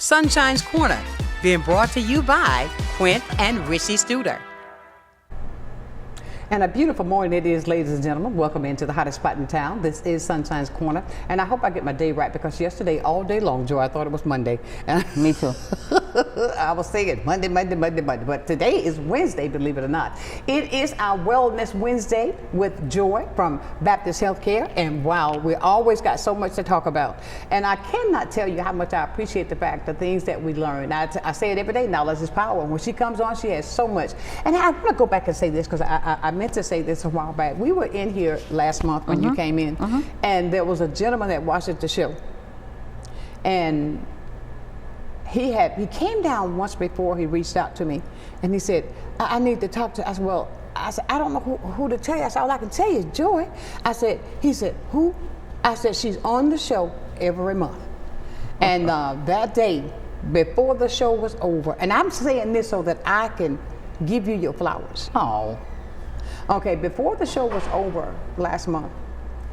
Sunshine's Corner, being brought to you by Quint and Richie Studer. And a beautiful morning it is, ladies and gentlemen. Welcome into the hottest spot in town. This is Sunshine's Corner. And I hope I get my day right, because yesterday, all day long, Joy, I thought it was Monday. Me too. I was saying Monday. But today is Wednesday, believe it or not. It is our Wellness Wednesday with Joy from Baptist Healthcare. And wow, we always got so much to talk about. And I cannot tell you how much I appreciate the fact, the things that we learn. I say it every day, knowledge is power. When she comes on, she has so much. And I want to go back and say this, because I meant to say this a while back. We were in here last month when you came in, and there was a gentleman that watched the show, and he came down once before. He reached out to me, and he said, I need to talk to. I said, well, I don't know who to tell you. I said, all I can tell you is Joy. He said, who? I said, she's on the show every month. And that day, before the show was over, and I'm saying this so that I can give you your flowers. Oh. Okay, before the show was over last month,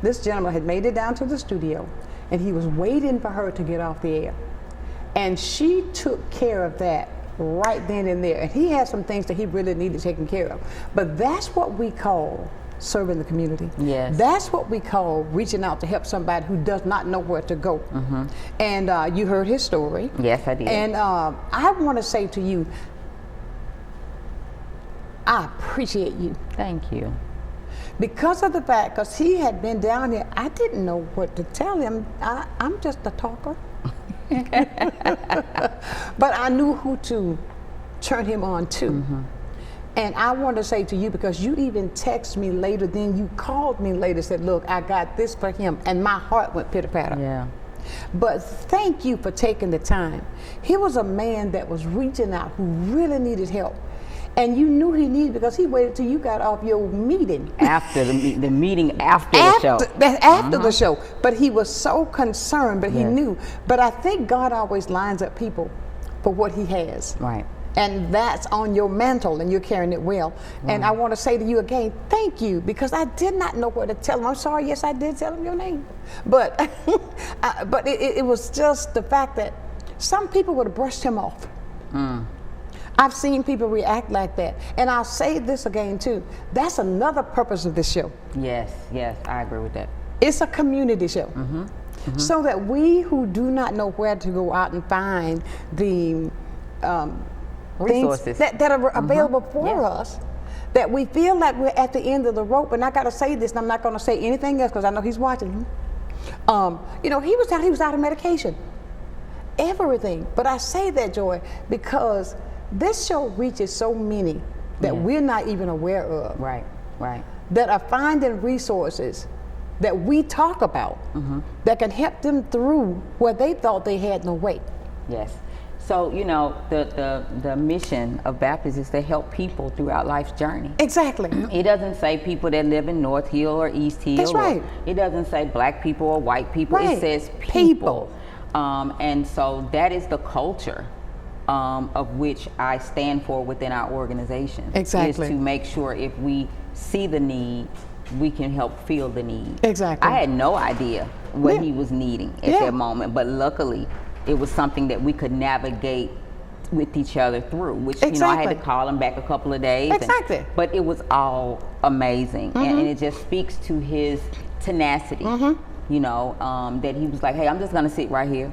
this gentleman had made it down to the studio, and he was waiting for her to get off the air. And she took care of that right then and there. And he had some things that he really needed taken care of. But that's what we call serving the community. Yes. That's what we call reaching out to help somebody who does not know where to go. And you heard his story. Yes, I did. And I want to say to you, I appreciate you. Thank you. Because of the fact, because he had been down here, I didn't know what to tell him. I'm just a talker. But I knew who to turn him on to. And I want to say to you, because you even texted me later, then you called me later, said, look, I got this for him. And my heart went pitter-patter. Yeah. But thank you for taking the time. He was a man that was reaching out, who really needed help. And you knew he needed, because he waited till you got off your meeting. After the meeting after the show. After the show. But he was so concerned, but he Yes. knew. But I think God always lines up people for what he has. Right. And that's on your mantle, and you're carrying it well. And I want to say to you again, thank you, because I did not know what to tell him. I'm sorry, yes, I did tell him your name. But, but it was just the fact that some people would have brushed him off. I've seen people react like that. And I'll say this again too. That's another purpose of this show. Yes, I agree with that. It's a community show. So that we who do not know where to go out and find the Resources things that are available for us, that we feel like we're at the end of the rope. And I got to say this, and I'm not going to say anything else, because I know he's watching. You know, he was out of medication. Everything. But I say that, Joy, because this show reaches so many that we're not even aware of. Right. That are finding resources that we talk about that can help them through where they thought they had no way. Yes. So, you know, the mission of Baptist is to help people throughout life's journey. Exactly. It doesn't say people that live in North Hill or East Hill. That's right. It doesn't say black people or white people. Right. It says people. And so that is the culture of which I stand for within our organization. Exactly. Is to make sure if we see the need, we can help fill the need. Exactly. I had no idea what he was needing at that moment, but luckily it was something that we could navigate with each other through, which, you know, I had to call him back a couple of days. But it was all amazing. And it just speaks to his tenacity, you know, that he was like, hey, I'm just gonna sit right here.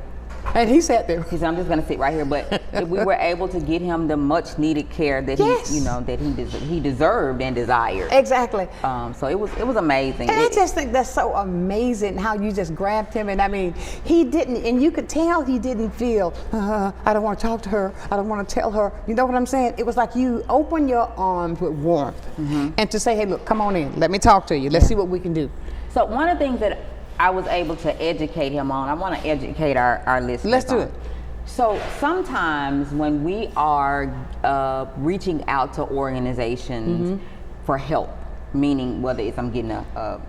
And he sat there. He said, I'm just going to sit right here. But if we were able to get him the much needed care that he, you know, that he deserved and desired. Exactly. So it was amazing. And I just think that's so amazing how you just grabbed him. And I mean, he didn't, and you could tell he didn't feel, I don't want to talk to her. I don't want to tell her. You know what I'm saying? It was like you open your arms with warmth and to say, hey, look, come on in. Let me talk to you. Let's see what we can do. So one of the things that I was able to educate him on, I want to educate our listeners. Let's do it. So sometimes when we are reaching out to organizations for help, meaning whether it's I'm getting a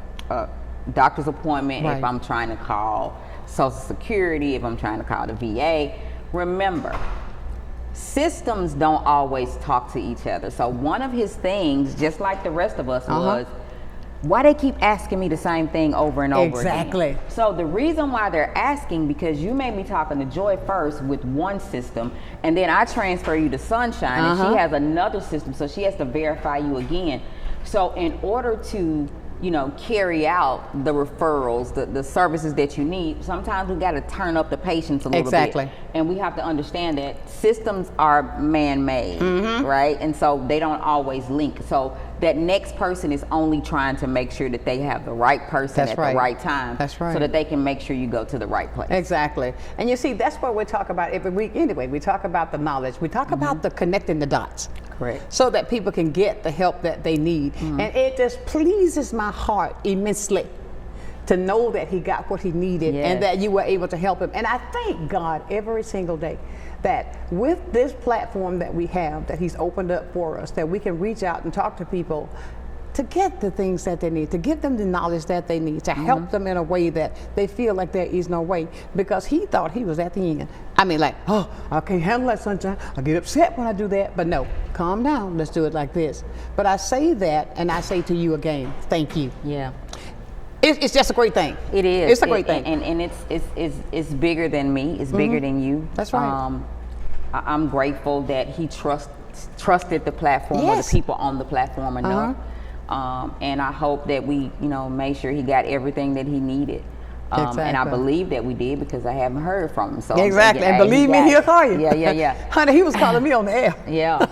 doctor's appointment, if I'm trying to call Social Security, if I'm trying to call the VA, remember, systems don't always talk to each other. So one of his things, just like the rest of us, was why they keep asking me the same thing over and over Exactly. again? So the reason why they're asking, because you made me talking to Joy first with one system, and then I transfer you to Sonshine, and she has another system, so she has to verify you again. So in order to, you know, carry out the referrals, the services that you need, sometimes we got to turn up the patience a little bit. And we have to understand that systems are man-made, right? And so they don't always link. So that next person is only trying to make sure that they have the right person at the right time. That's right. So that they can make sure you go to the right place. Exactly. And you see, that's what we talk about every week anyway. We talk about the knowledge. We talk about the connecting the dots. Correct. So that people can get the help that they need. And it just pleases my heart immensely to know that he got what he needed and that you were able to help him. And I thank God every single day that with this platform that we have, that he's opened up for us, that we can reach out and talk to people to get the things that they need, to give them the knowledge that they need, to help them in a way that they feel like there is no way, because he thought he was at the end. I mean, like, oh, I can't handle that, Sunshine. I get upset when I do that. But no, calm down. Let's do it like this. But I say that, and I say to you again, thank you. Yeah. It's just a great thing. It is. It's a great thing. And it's bigger than me. It's bigger than you. That's right. I'm grateful that he trusted the platform or the people on the platform enough. And I hope that we, you know, made sure he got everything that he needed. And I believe that we did, because I haven't heard from him. So exactly. And believe me, he'll call you. Yeah. Honey, he was calling me on the air. Yeah.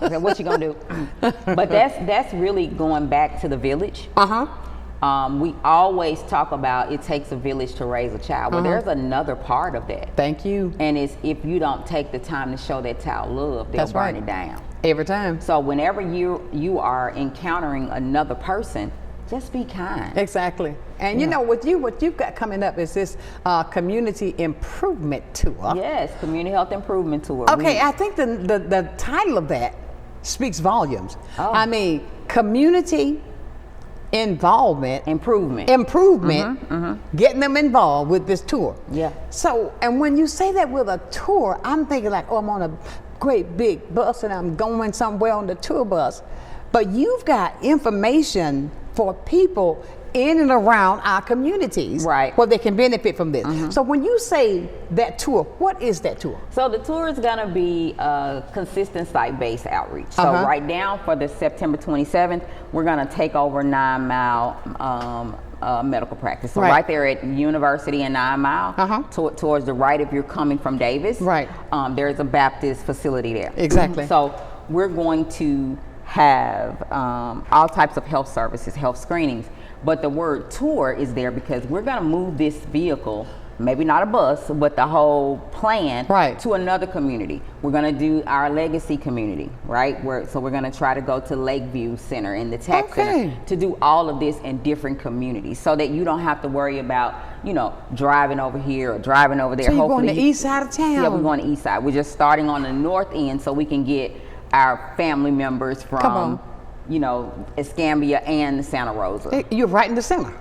So what you gonna do? But that's really going back to the village. We always talk about it takes a village to raise a child. Well, there's another part of that. Thank you. And it's if you don't take the time to show that child love, they'll burn it down. Every time. So whenever you are encountering another person, just be kind. Exactly. And you know, what you've got coming up is this community improvement tour. Yes, community health improvement tour. Okay, I think the title of that speaks volumes. I mean, community improvement, getting them involved with this tour. Yeah. So, and when you say that with a tour, I'm thinking like, oh, I'm on a great big bus and I'm going somewhere on the tour bus. But you've got information for people in and around our communities, right, where they can benefit from this. So when you say that tour, what is that tour? So the tour is going to be a consistent site-based outreach. So right now for the September 27th, we're going to take over 9 Mile medical practice. So right there at University and 9 Mile, towards the right if you're coming from Davis, there's a Baptist facility there. Exactly. So we're going to have all types of health services, health screenings. But the word tour is there because we're going to move this vehicle, maybe not a bus, but the whole plan to another community. We're going to do our legacy community, right? So we're going to try to go to Lakeview Center and the Tech Center to do all of this in different communities, so that you don't have to worry about, you know, driving over here or driving over there. So you're going to the east side of town? Yeah, we're going to east side. We're just starting on the north end so we can get our family members from, you know, Escambia and Santa Rosa. You're right in the center.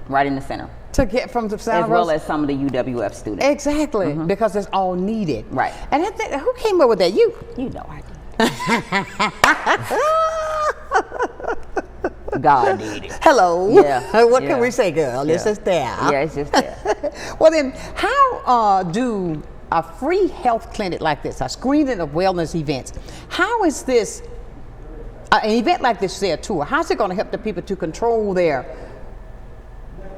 Right in the center. To get from the Santa Rosa. As well as some of the UWF students. Exactly, because it's all needed. Right. And I think, who came up with that? You? You know I did. God did it. Hello. Yeah. What can we say, girl? It's just there. Yeah, it's just there. Well then, how do a free health clinic like this, a screening of wellness events, how is this, an event like this, say a tour, how's it going to help the people to control their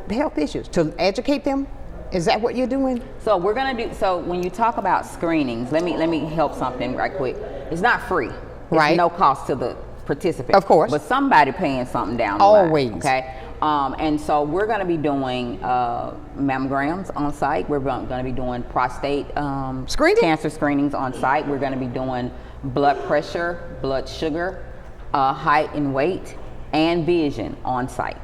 health issues, to educate them? Is that what you're doing? So we're going to do, so when you talk about screenings, let me help something right quick. It's not free. It's no cost to the participant. Of course. But somebody paying something down the line. Okay. And so we're going to be doing mammograms on site. We're going to be doing prostate cancer screenings on site. We're going to be doing blood pressure, blood sugar, height and weight, and vision on site.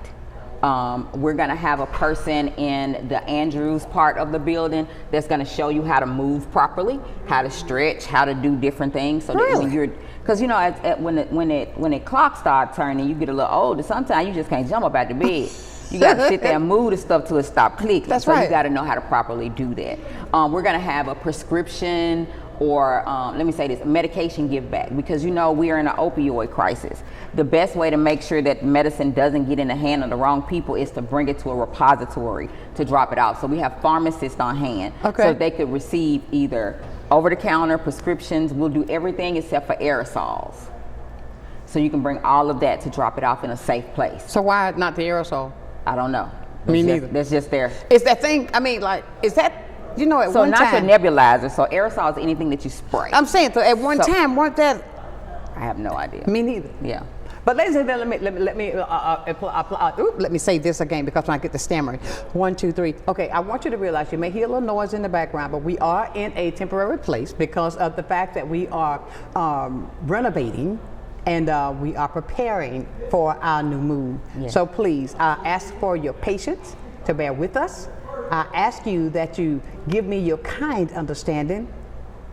We're going to have a person in the Andrews part of the building that's going to show you how to move properly, how to stretch, how to do different things. So that when you're, because you know, when the clock starts turning, you get a little older. Sometimes you just can't jump up out the bed. You got to sit there and move the stuff till it stops clicking. That's so you got to know how to properly do that. We're going to have a prescription or let me say this, medication give back, because we are in an opioid crisis. The best way to make sure that medicine doesn't get in the hand of the wrong people is to bring it to a repository to drop it out. So we have pharmacists on hand, so they could receive either over-the-counter prescriptions. We'll do everything except for aerosols. So you can bring all of that to drop it off in a safe place. So why not the aerosol? I don't know. Me neither. That's just there. Is that thing, I mean, like, is that, at So one not time. your nebulizer. So aerosol is anything that you spray. I'm saying, so at one time, weren't that, I have no idea. me neither. Yeah. But ladies and gentlemen, let me say this again, because when I get the stammering. 1, 2, 3. Okay, I want you to realize you may hear a little noise in the background, but we are in a temporary place because of the fact that we are renovating and we are preparing for our new move. Yes. So please, I ask for your patience to bear with us. I ask you that you give me your kind understanding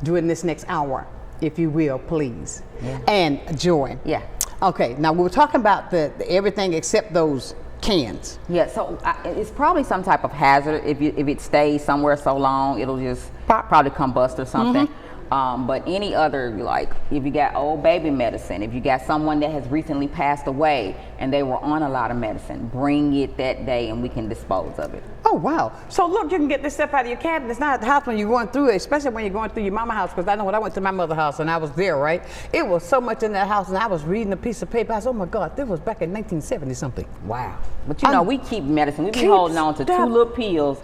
during this next hour, if you will, please. Yeah. And Joy. Yeah. Okay, now we were talking about the everything except those cans. Yeah, so it's probably some type of hazard. If it stays somewhere so long, it'll just Pop. probably combust or something. But any other, like if you got old baby medicine, if you got someone that has recently passed away and they were on a lot of medicine, bring it that day and we can dispose of it. Oh, wow. So look, you can get this stuff out of your cabinet. It's not at the house when you're going through it, especially when you're going through your mama house, because I know when I went to my mother's house and I was there, right? It was so much in that house, and I was reading a piece of paper. I said, oh my God, this was back in 1970 something. Wow. But we keep medicine. We be holding on to 2 little pills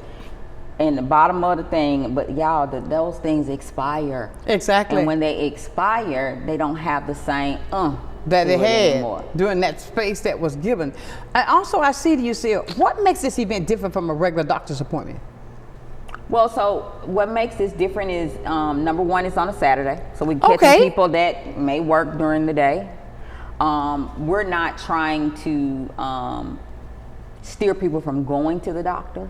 in the bottom of the thing, but y'all, those things expire. Exactly. And when they expire, they don't have the same that they to it had anymore. during that space that was given. And also, I see that you say, what makes this event different from a regular doctor's appointment? Well, so what makes this different is number one, it's on a Saturday, so we catch people that may work during the day. We're not trying to steer people from going to the doctor,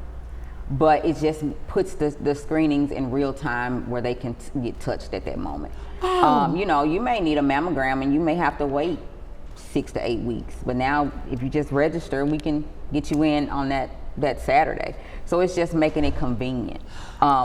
but it just puts the screenings in real time where they can get touched at that moment. You may need a mammogram and you may have to wait 6 to 8 weeks, but now if you just register, we can get you in on that Saturday. So it's just making it convenient.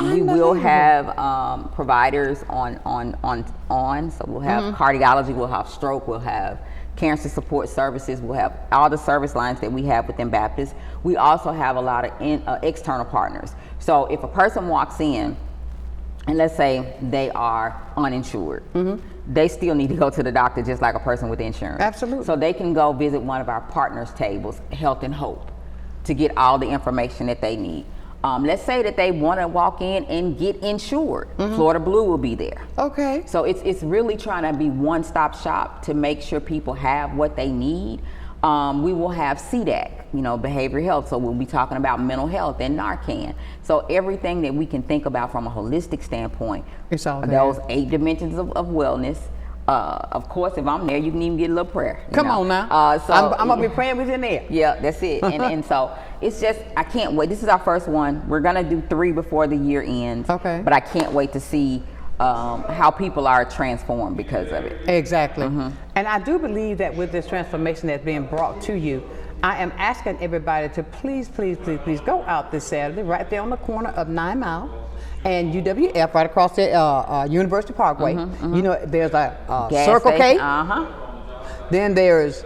We will have providers on, so we'll have cardiology, we'll have stroke, we'll have cancer support services, we'll have all the service lines that we have within Baptist. We also have a lot of external partners. So if a person walks in, and let's say they are uninsured, they still need to go to the doctor just like a person with insurance. Absolutely. So they can go visit one of our partners' tables, Health and Hope, to get all the information that they need. Let's say that they want to walk in and get insured. Florida Blue will be there. Okay. So it's really trying to be one-stop shop to make sure people have what they need. We will have CDAC, behavioral health. So we'll be talking about mental health and Narcan. So everything that we can think about from a holistic standpoint. It's all there. Those 8 dimensions of wellness. Of course, if I'm there, you can even get a little prayer. Come on now. So I'm going to be praying with you in there. Yeah, that's it. And so it's just, I can't wait. This is our first one. We're going to do 3 before the year ends. Okay. But I can't wait to see how people are transformed because of it. Exactly. And I do believe that with this transformation that's being brought to you, I am asking everybody to please go out this Saturday, right there on the corner of 9 Mile and UWF, right across the University Parkway. There's a Circle K. Then there's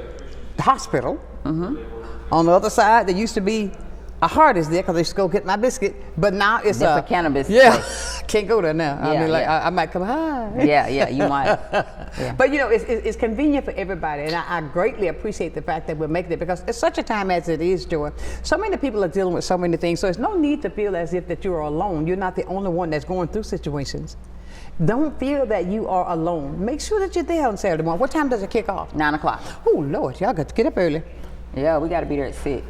the hospital. On the other side, there used to be a Hardee's there because they used to go get my biscuit, but now it's a cannabis. Yeah, can't go there now. Yeah, I might come hi. Yeah, you might. Yeah. But it's convenient for everybody, and I greatly appreciate the fact that we're making it, because it's such a time as it is, Joy. So many people are dealing with so many things, so there's no need to feel as if that you're alone. You're not the only one that's going through situations. Don't feel that you are alone. Make sure that you're there on Saturday morning. What time does it kick off? 9 o'clock. Oh Lord, y'all got to get up early. Yeah, we got to be there at 6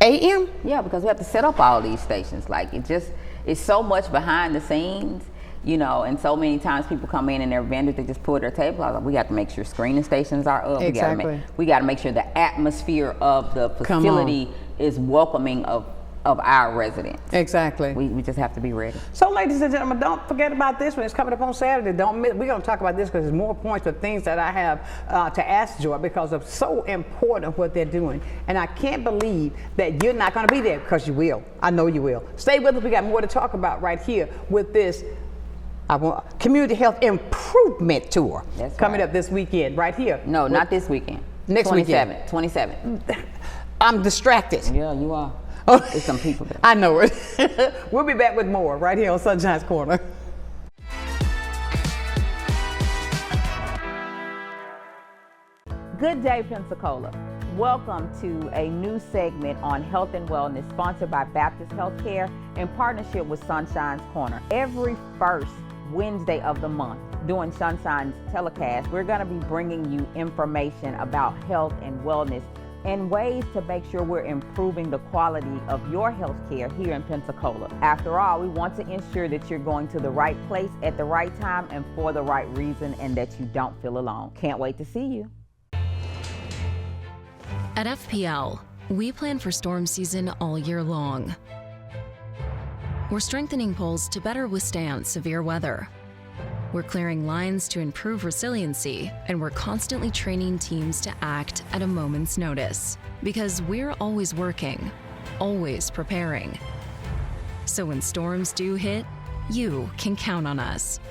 a.m. Yeah, because we have to set up all these stations. Like it's so much behind the scenes, and so many times people come in and their vendors, they just pull their table out. We got to make sure screening stations are up. Exactly. We got to make sure the atmosphere of the facility is welcoming of our residents. Exactly. We just have to be ready. So, ladies and gentlemen, don't forget about this when it's coming up on Saturday. Don't miss. We're going to talk about this because there's more points of things that I have to ask Joy, because of so important what they're doing. And I can't believe that you're not going to be there, because you will. I know you will. Stay with us. We got more to talk about right here with this I want Community Health Improvement Tour. That's coming right. up this weekend, right here. No, not this weekend. Next 27, weekend. 27. I'm distracted. Yeah, you are. Oh. There's some people there. I know it. We'll be back with more right here on Sunshine's Corner. Good day, Pensacola. Welcome to a new segment on health and wellness sponsored by Baptist Healthcare in partnership with Sunshine's Corner. Every first Wednesday of the month during Sunshine's telecast, we're going to be bringing you information about health and wellness and ways to make sure we're improving the quality of your health care here in Pensacola. After all, we want to ensure that you're going to the right place at the right time and for the right reason, and that you don't feel alone. Can't wait to see you. At FPL, we plan for storm season all year long. We're strengthening poles to better withstand severe weather. We're clearing lines to improve resiliency, and we're constantly training teams to act at a moment's notice. Because we're always working, always preparing. So when storms do hit, you can count on us.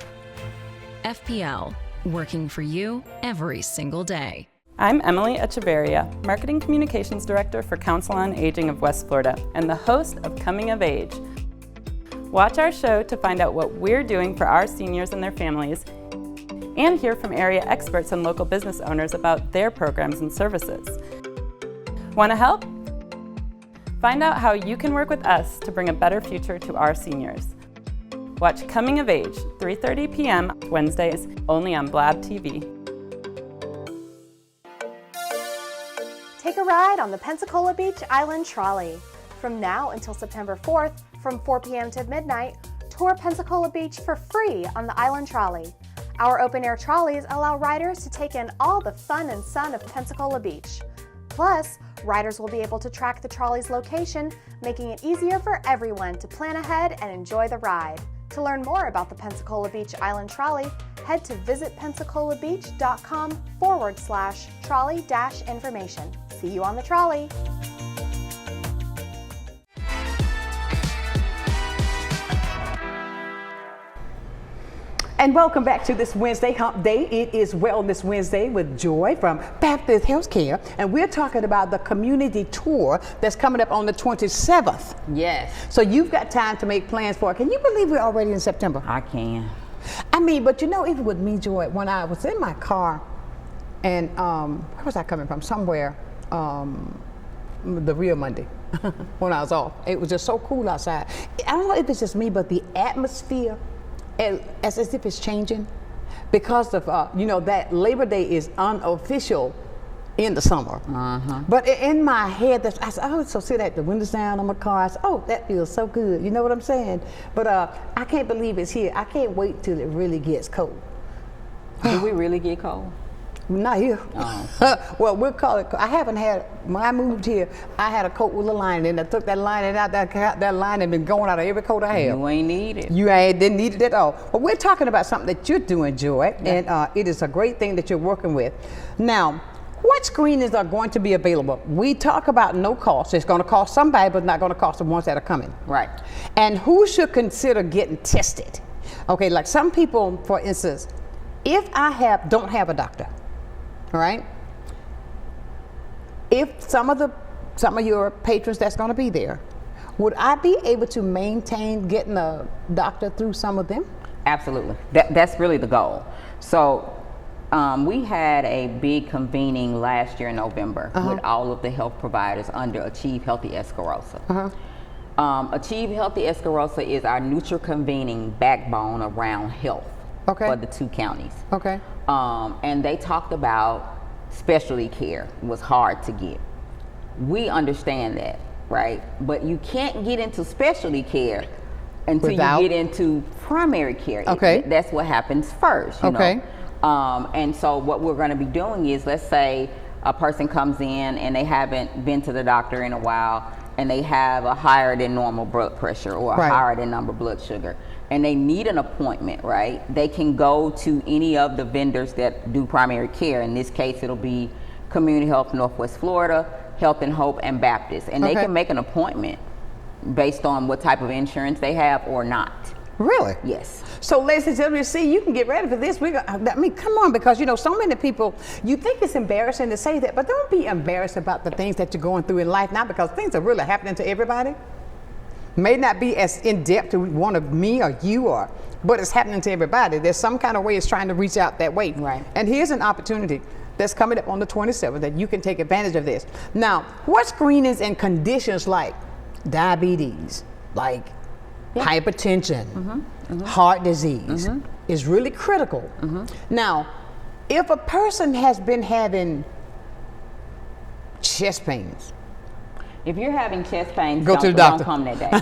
FPL, working for you every single day. I'm Emily Echeverria, Marketing Communications Director for Council on Aging of West Florida and the host of Coming of Age. Watch our show to find out what we're doing for our seniors and their families, and hear from area experts and local business owners about their programs and services. Want to help? Find out how you can work with us to bring a better future to our seniors. Watch Coming of Age, 3:30 p.m. Wednesdays, only on Blab TV. Take a ride on the Pensacola Beach Island Trolley. From now until September 4th, from 4 p.m. to midnight, tour Pensacola Beach for free on the Island Trolley. Our open-air trolleys allow riders to take in all the fun and sun of Pensacola Beach. Plus, riders will be able to track the trolley's location, making it easier for everyone to plan ahead and enjoy the ride. To learn more about the Pensacola Beach Island Trolley, head to visitpensacolabbeach.com/trolley-information. See you on the trolley. And welcome back to this Wednesday Hump Day. It is Wellness Wednesday with Joy from Baptist Healthcare, and we're talking about the community tour that's coming up on the 27th. Yes. So you've got time to make plans for it. Can you believe we're already in September? I can. I mean, but you know, even with me, Joy, when I was in my car, and where was I coming from? Somewhere, the real Monday, when I was off. It was just so cool outside. I don't know if it's just me, but the atmosphere, as if it's changing, because of you know, that Labor Day is unofficial in the summer. But in my head, I said, oh, so see that the windows down on my car. I said, oh, that feels so good. You know what I'm saying? But I can't believe it's here. I can't wait till it really gets cold. Do we really get cold? Not here. Oh. Well, we'll call it. I haven't had, when I moved here, I had a coat with a lining in it. I took that lining out. That lining been going out of every coat I have. You ain't need it. Didn't need it at all. But we're talking about something that you're doing, Joy, and it is a great thing that you're working with. Now, what screenings are going to be available? We talk about no cost. It's going to cost somebody, but not going to cost the ones that are coming. Right. And who should consider getting tested? Okay, like some people, for instance, if I don't have a doctor, all right? If some of your patrons that's going to be there, would I be able to maintain getting a doctor through some of them? Absolutely. That's really the goal. So we had a big convening last year in November with all of the health providers under Achieve Healthy Escarosa. Achieve Healthy Escarosa is our neutral convening backbone around health for the two counties. Okay. And they talked about specialty care was hard to get. We understand that, right? But you can't get into specialty care until you get into primary care. Okay. That's what happens first, you know? And so what we're going to be doing is, let's say a person comes in and they haven't been to the doctor in a while, and they have a higher than normal blood pressure or a higher than normal blood sugar, and they need an appointment, right? They can go to any of the vendors that do primary care. In this case, it'll be Community Health Northwest Florida, Health and Hope, and Baptist. And they can make an appointment based on what type of insurance they have or not. Really? Yes. So, ladies and gentlemen, see, you can get ready for this. I mean, come on, because you know, so many people, you think it's embarrassing to say that, but don't be embarrassed about the things that you're going through in life now, because things are really happening to everybody. May not be as in depth to one of me or you, but it's happening to everybody. There's some kind of way it's trying to reach out that way. Right. And here's an opportunity that's coming up on the 27th that you can take advantage of this. Now, what screenings and conditions like diabetes, like hypertension, heart disease is really critical. Now, if a person has been having chest pains, If you're having chest pains, Go to the doctor. don't come that day.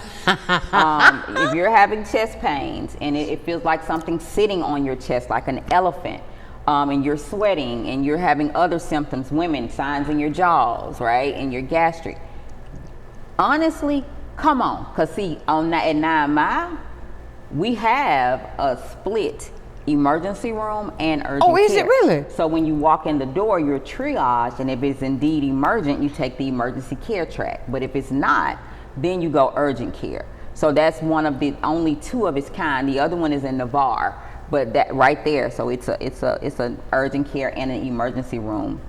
If you're having chest pains and it feels like something's sitting on your chest like an elephant, and you're sweating and you're having other symptoms, women, signs in your jaws, right, and your gastric, honestly, come on. Because see, at 9 Mile, we have a split emergency room and urgent care. Oh, is it really? So when you walk in the door, you're triaged, and if it's indeed emergent, you take the emergency care track. But if it's not, then you go urgent care. So that's one of the only two of its kind. The other one is in Navarre, but that right there. So it's an urgent care and an emergency room.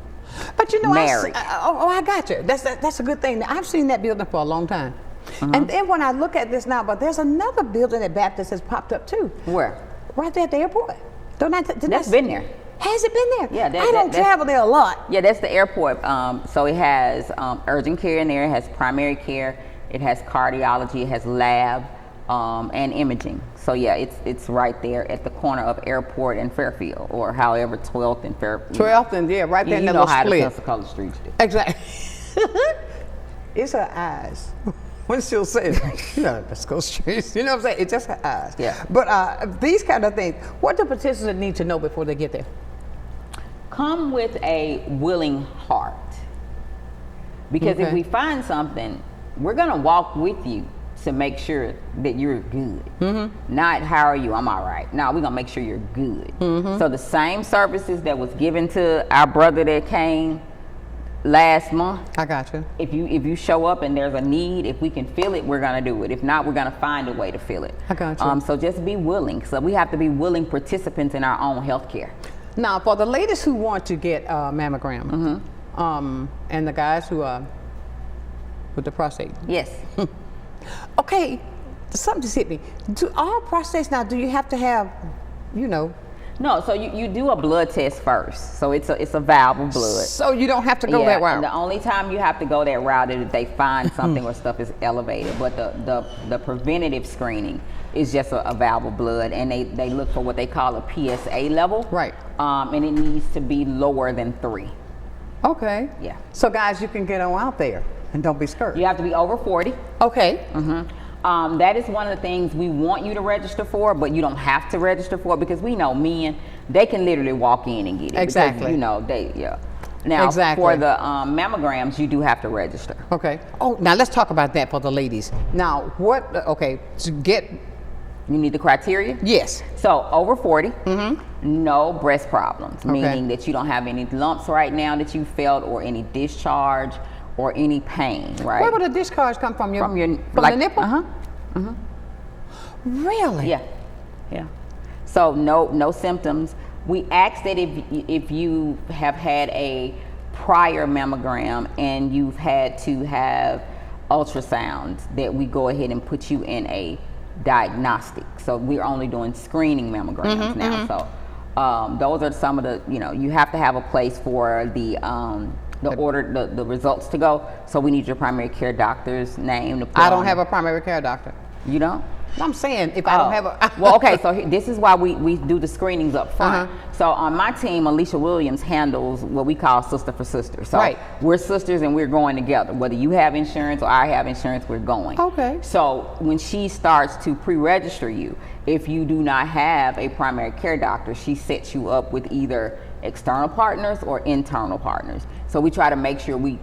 but you know, Married. I got you. That's a good thing. I've seen that building for a long time. And then when I look at this now, but there's another building at Baptist has popped up too. Where? Right there at the airport. That's been there. Has it been there? Yeah, I don't travel there a lot. Yeah, that's the airport. So it has urgent care in there. It has primary care. It has cardiology. It has lab and imaging. So yeah, it's right there at the corner of Airport and Fairfield, or however 12th and Fairfield. 12th and yeah, right there in You that know little how the split. Pensacola streets do. Exactly. It's her eyes. When she'll say, you know, let's go straight. You know what I'm saying? It's just her eyes. Yeah. But these kind of things, what do participants need to know before they get there? Come with a willing heart. Because if Okay. we find something, we're gonna walk with you to make sure that you're good. Not how are you? I'm all right. No, we're gonna make sure you're good. So the same services that was given to our brother that came last month, I got you. if you show up and there's a need, if we can fill it, we're gonna do it. If not, we're gonna find a way to fill it. I got you. So just be willing. So we have to be willing participants in our own healthcare. Now, for the ladies who want to get a mammogram, and the guys who are with the prostate, Yes. okay, something just hit me. Do all prostates now? Do you have to have, you know? No, so you do a blood test first. So it's a valve of blood. So you don't have to go that route. And the only time you have to go that route is if they find something or stuff is elevated. But the preventative screening is just a valve of blood, and they look for what they call a PSA level. Right. And it needs to be lower than 3. Okay. Yeah. So guys, you can get on out there and don't be scared. You have to be over 40. Okay. That is one of the things we want you to register for, but you don't have to register for it, because we know men, they can literally walk in and get it. Exactly. Because, you know, Now, Exactly. for the mammograms, you do have to register. Okay. Oh, now let's talk about that for the ladies. Now, what? Okay, to get You need the criteria? yes. So, over 40, no breast problems, Okay. meaning that you don't have any lumps right now that you felt, or any discharge, or any pain, right? Where would the discharge come from? From your the nipple? Uh-huh. Really? Yeah, yeah. So no symptoms. We ask that if you have had a prior mammogram and you've had to have ultrasounds, that we go ahead and put you in a diagnostic. So we're only doing screening mammograms now. So those are some of the, you have to have a place for the results to go. So we need your primary care doctor's name to put I don't on. have a primary care doctor. You don't? I'm saying if I don't have a. Well, okay, so this is why we do the screenings up front. So on my team, Alicia Williams handles what we call Sister for Sister. So Right. we're sisters and we're going together. Whether you have insurance or I have insurance, we're going. Okay. So when she starts to pre-register you, if you do not have a primary care doctor, she sets you up with either external partners or internal partners. So we try to make sure we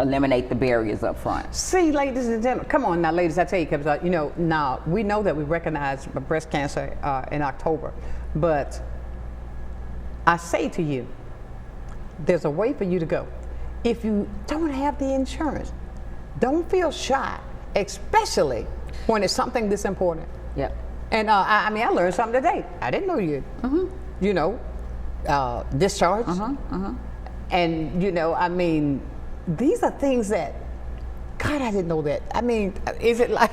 eliminate the barriers up front. See, ladies and gentlemen, come on now, ladies, I tell you, because now we know that we recognize breast cancer in October, but I say to you, there's a way for you to go. If you don't have the insurance, don't feel shy, especially when it's something this important. Yep. And I mean, I learned something today. I didn't know you. You know, discharge. And you know, I mean, these are things that, God, I didn't know that. I mean, is it like?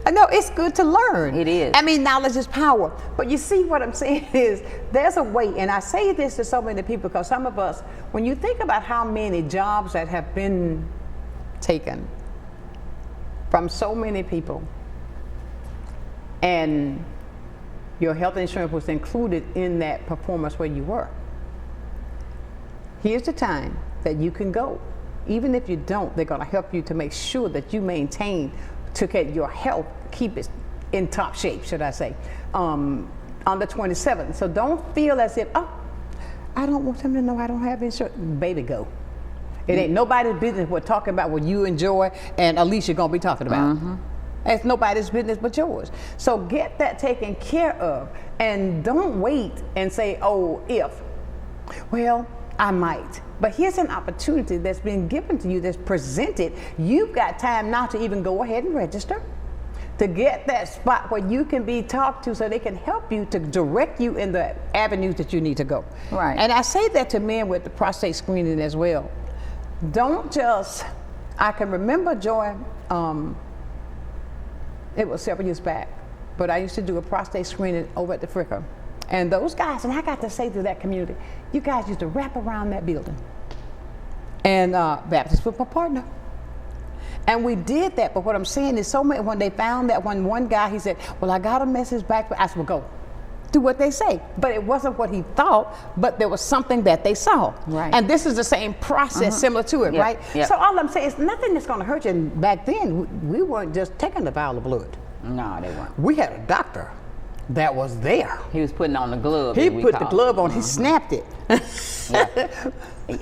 I know it's good to learn. It is. I mean, knowledge is power. But you see, what I'm saying is, there's a way, and I say this to so many people because some of us, when you think about how many jobs that have been taken from so many people, and your health insurance was included in that performance where you were, here's the time that you can go. Even if you don't, they're going to help you to make sure that you maintain, to get your health, keep it in top shape, should I say, on the 27th. So don't feel as if, oh, I don't want them to know I don't have insurance. Baby, go. It ain't nobody's business we're talking about what you enjoy and Alicia gonna be talking about. It's nobody's business but yours. So get that taken care of, and don't wait and say, oh, if. Well, I might. But here's an opportunity that's been given to you, that's presented. You've got time now to even go ahead and register, to get that spot where you can be talked to so they can help you, to direct you in the avenues that you need to go. Right. And I say that to men with the prostate screening as well. Don't just, I can remember, Joy, it was several years back, but I used to do a prostate screening over at the Fricker. And those guys, and I got to say to that community, you guys used to wrap around that building. And Baptist was my partner. And we did that, but what I'm saying is, so many, when they found that one guy, he said, well, I got a message back, but I said, well, go. Do what they say. But it wasn't what he thought, but there was something that they saw. Right. And this is the same process, similar to it, Yep. right? Yep. So all I'm saying is, nothing that's going to hurt you. And back then, we weren't just taking the vial of blood. No, they weren't. We had a doctor that was there. He was putting on the glove. He that we put the call glove it. on, he snapped it.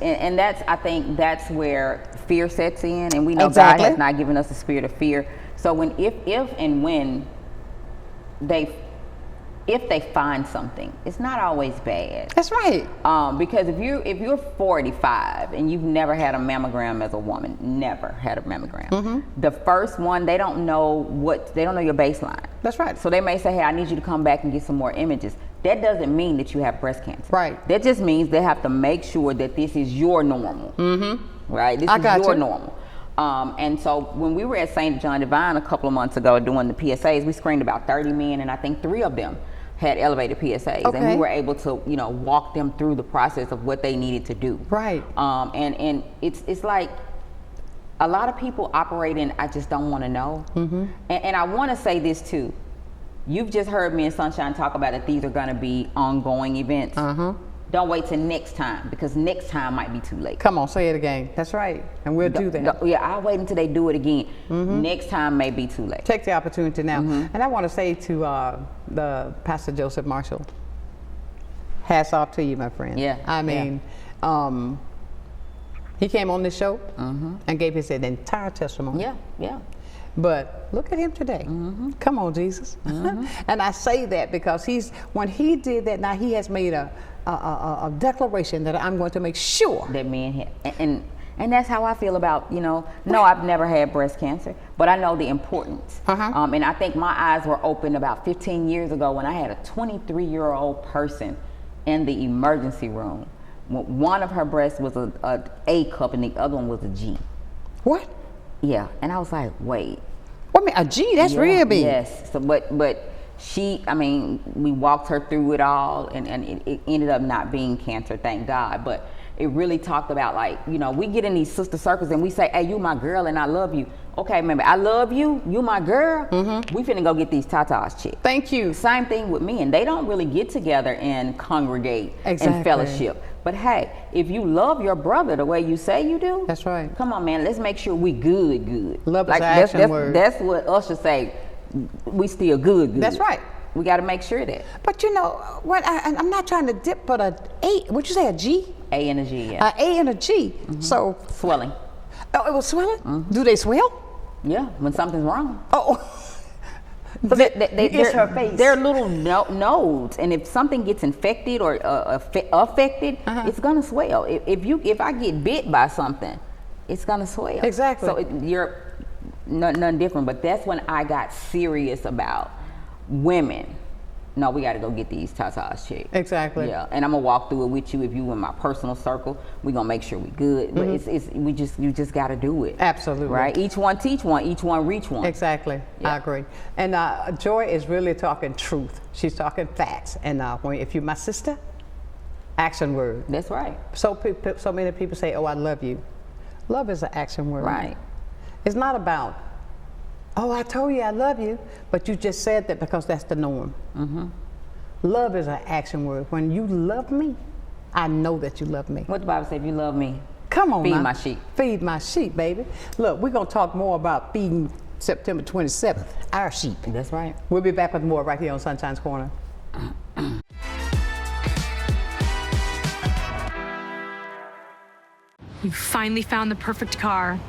And that's, I think that's where fear sets in, and we know Exactly. God has not given us a spirit of fear. So when, if and when if they find something, it's not always bad. That's right. Because if you're 45 and you've never had a mammogram as a woman, never had a mammogram, the first one, they don't know your baseline. That's right. So they may say, hey, I need you to come back and get some more images. That doesn't mean that you have breast cancer. Right. That just means they have to make sure that this is your normal. Right? This is your normal. And so when we were at St. John Divine a couple of months ago doing the PSAs, we screened about 30 men, and I think 3 of them had elevated PSAs. Okay. And we were able to, walk them through the process of what they needed to do. Right. And it's like a lot of people operate in, I just don't want to know. And I want to say this too. You've just heard me and Sonshine talk about that these are going to be ongoing events. Don't wait till next time, because next time might be too late. Come on, say it again. That's right. And we'll do that. Yeah, I'll wait until they do it again. Next time may be too late. Take the opportunity now. And I want to say to the Pastor Joseph Marshall, hats off to you, my friend. Yeah. I mean, he came on this show and gave his entire testimony. Yeah. But look at him today. Come on, Jesus. And I say that because when he did that, now he has made a declaration that I'm going to make sure that men and that's how I feel about, no, I've never had breast cancer, but I know the importance. And I think my eyes were opened about 15 years ago when I had a 23-year-old person in the emergency room. One of her breasts was a cup and the other one was a G. What? Yeah, and I was like, wait. What, a G? That's real big. Yes, so, but she, we walked her through it all, and it ended up not being cancer, thank God. But it really talked about, like, we get in these sister circles and we say, hey, you my girl and I love you. Okay, remember, I love you, you my girl. We finna go get these tatas checked. Thank you. Same thing with men. They don't really get together and congregate and fellowship. But hey, if you love your brother the way you say you do, that's right. Come on, man, let's make sure we good. Love is an action word. That's what Usher say. We still good. That's right. We got to make sure that. But what? I'm not trying to dip, but what'd you say? A G? A and a G. Yeah. A and a G. So swelling. Oh, it was swelling. Do they swell? Yeah, when something's wrong. Oh. So they're little nodes, and if something gets infected or affected, it's gonna swell. If I get bit by something, it's gonna swell. Exactly. So nothing different. But that's when I got serious about women. No, we got to go get these tatas checked. Exactly. Yeah, and I'm gonna walk through it with you. If you in my personal circle, we gonna make sure we good. But you just got to do it. Absolutely. Right. Each one teach one. Each one reach one. Exactly. Yeah. I agree. And Joy is really talking truth. She's talking facts. And if you're my sister, action word. That's right. So many people say, "Oh, I love you." Love is an action word. Right. It's not about, "Oh, I told you I love you," but you just said that because that's the norm. Love is an action word. When you love me, I know that you love me. What the Bible say? If you love me, Come on, feed now. my sheep. Feed my sheep, baby. Look, we're gonna talk more about feeding September 27th, our sheep. That's right. We'll be back with more right here on Sunshine's Corner. You finally found the perfect car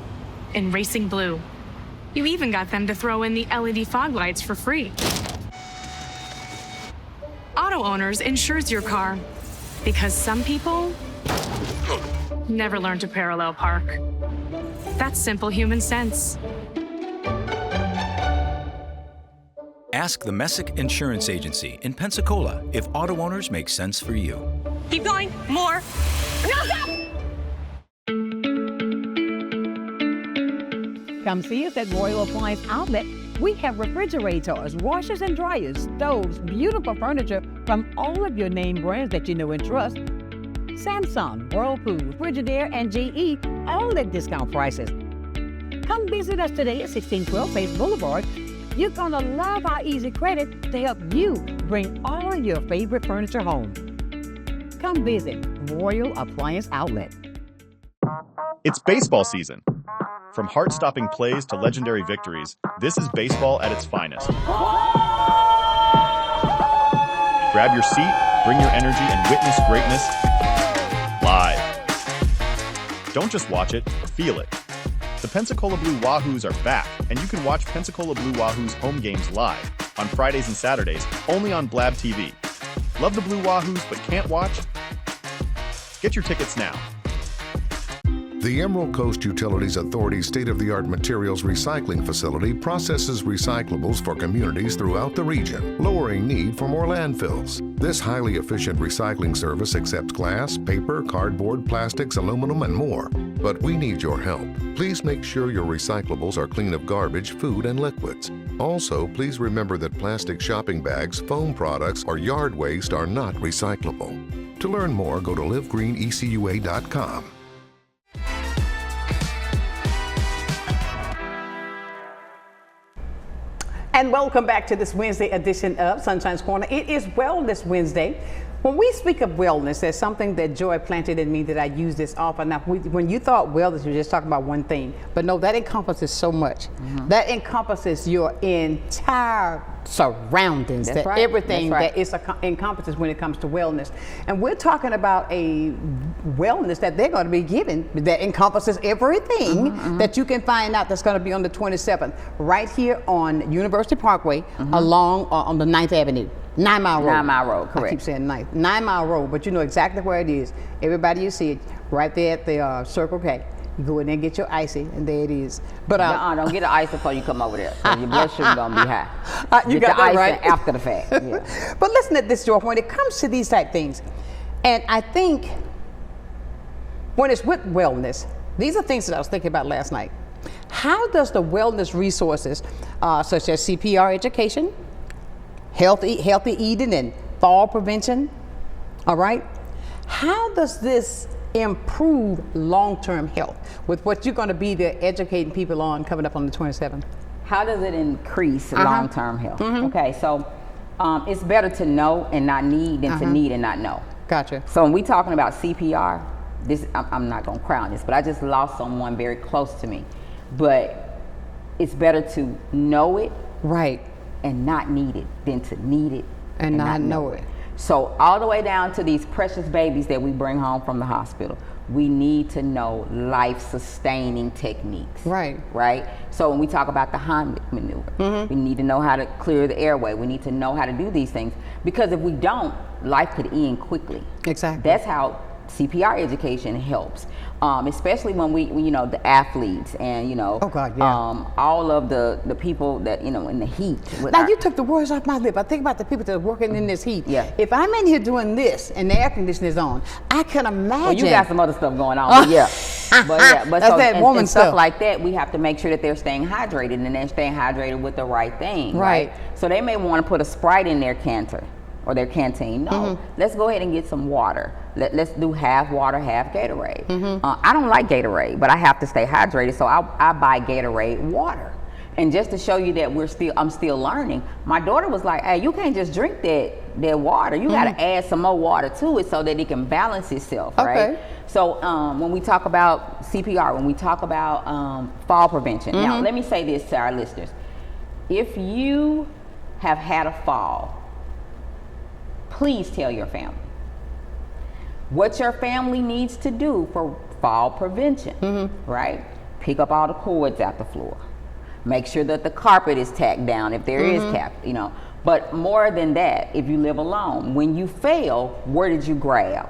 in Racing Blue. You even got them to throw in the LED fog lights for free. Auto Owners insures your car because some people never learn to parallel park. That's simple human sense. Ask the Messick Insurance Agency in Pensacola if auto owners make sense for you. Keep going. More. No, stop! Come see us at Royal Appliance Outlet. We have refrigerators, washers and dryers, stoves, beautiful furniture from all of your name brands that you know and trust. Samsung, Whirlpool, Frigidaire, and GE, all at discount prices. Come visit us today at 1612 Face Boulevard. You're gonna love our easy credit to help you bring all of your favorite furniture home. Come visit Royal Appliance Outlet. It's baseball season. From heart-stopping plays to legendary victories, this is baseball at its finest. Grab your seat, bring your energy, and witness greatness live. Don't just watch it, feel it. The Pensacola Blue Wahoos are back, and you can watch Pensacola Blue Wahoos home games live on Fridays and Saturdays, only on Blab TV. Love the Blue Wahoos but can't watch? Get your tickets now. The Emerald Coast Utilities Authority's state-of-the-art materials recycling facility processes recyclables for communities throughout the region, lowering need for more landfills. This highly efficient recycling service accepts glass, paper, cardboard, plastics, aluminum, and more. But we need your help. Please make sure your recyclables are clean of garbage, food, and liquids. Also, please remember that plastic shopping bags, foam products, or yard waste are not recyclable. To learn more, go to livegreenecua.com. And welcome back to this Wednesday edition of Sunshine's Corner. It is Wellness Wednesday. When we speak of wellness, there's something that Joy planted in me that I use this often. Now, when you thought wellness, you were just talking about one thing, but no, that encompasses so much. That encompasses your entire surroundings, That's that right. everything That's right. that encompasses when it comes to wellness. And we're talking about a wellness that they're going to be giving that encompasses everything that you can find out that's going to be on the 27th, right here on University Parkway along on the 9th Avenue. 9 Mile Road. 9 Mile Road, correct. I keep saying 9th. 9 Mile Road, but you know exactly where it is. Everybody, you see it right there at the Circle K. You go in there and get your icy, and there it is. But don't get the ice before you come over there. So your blood sugar gonna be high. You get got the that ice right. after the fact. Yeah. But listen to this, Joy. When it comes to these type things, and I think when it's with wellness, these are things that I was thinking about last night. How does the wellness resources, such as CPR education, healthy eating, and fall prevention, all right? How does this improve long-term health with what you're going to be there educating people on coming up on the 27th? How does it increase long-term health? Okay, so it's better to know and not need than to need and not know. Gotcha. So when we talking about CPR, this I'm not gonna cry on this, but I just lost someone very close to me. But it's better to know it, right, and not need it than to need it and not know it. So all the way down to these precious babies that we bring home from the hospital, we need to know life-sustaining techniques. Right. Right? So when we talk about the Heimlich maneuver, we need to know how to clear the airway. We need to know how to do these things. Because if we don't, life could end quickly. Exactly. That's how CPR education helps, especially when the athletes and all of the people that in the heat. Now you took the words off my lip. I think about the people that are working in this heat. Yeah. If I'm in here doing this and the air conditioner's on, I can imagine. Well, you got some other stuff going on, but but that's that woman and stuff stuff like that. We have to make sure that they're staying hydrated and they're staying hydrated with the right thing. Right. So they may want to put a Sprite in their canter or their canteen. No, let's go ahead and get some water. Let's do half water, half Gatorade. I don't like Gatorade, but I have to stay hydrated, so I buy Gatorade water. And just to show you that I'm still learning. My daughter was like, "Hey, you can't just drink that water. You got to add some more water to it so that it can balance itself, right?" So when we talk about CPR, when we talk about fall prevention, now let me say this to our listeners: if you have had a fall, please tell your family what your family needs to do for fall prevention, right? Pick up all the cords out the floor. Make sure that the carpet is tacked down if there is But more than that, if you live alone, when you fail, where did you grab?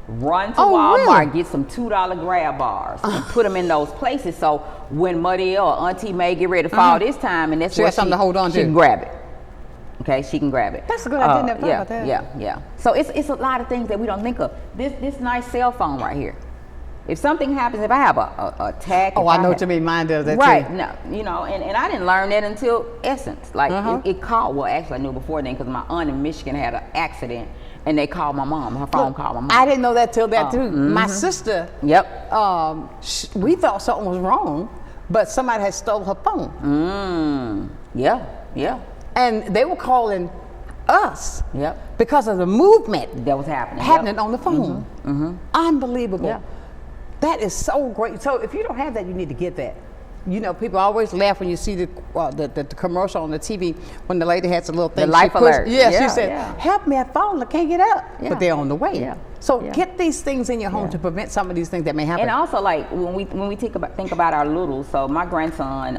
Run to Walmart, get some $2 grab bars and put them in those places. So when Muddy or Auntie May get ready to fall this time, and that's she has something to hold on to. She can grab it. Okay, she can grab it. That's a good idea. Never thought about that. Yeah. So it's a lot of things that we don't think of. This nice cell phone right here. If something happens, if I have a tag. Oh, I know what you mean. Mine does that right, too. No, and I didn't learn that until Essence. Like it called. Well, actually, I knew before then because my aunt in Michigan had an accident, and they called my mom. Her phone called my mom. I didn't know that till that too. My sister. Yep. We thought something was wrong, but somebody had stole her phone. Yeah. And they were calling us. Yep. Because of the movement that was happening on the phone. Unbelievable. Yeah. That is so great. So if you don't have that, you need to get that. People always laugh when you see the commercial on the TV when the lady has a little thing. The life alert. She said, "Help me! I've fallen. I can't get up." Yeah. But they're on the way. Yeah. So get these things in your home to prevent some of these things that may happen. And also, like when we think about our littles. So my grandson,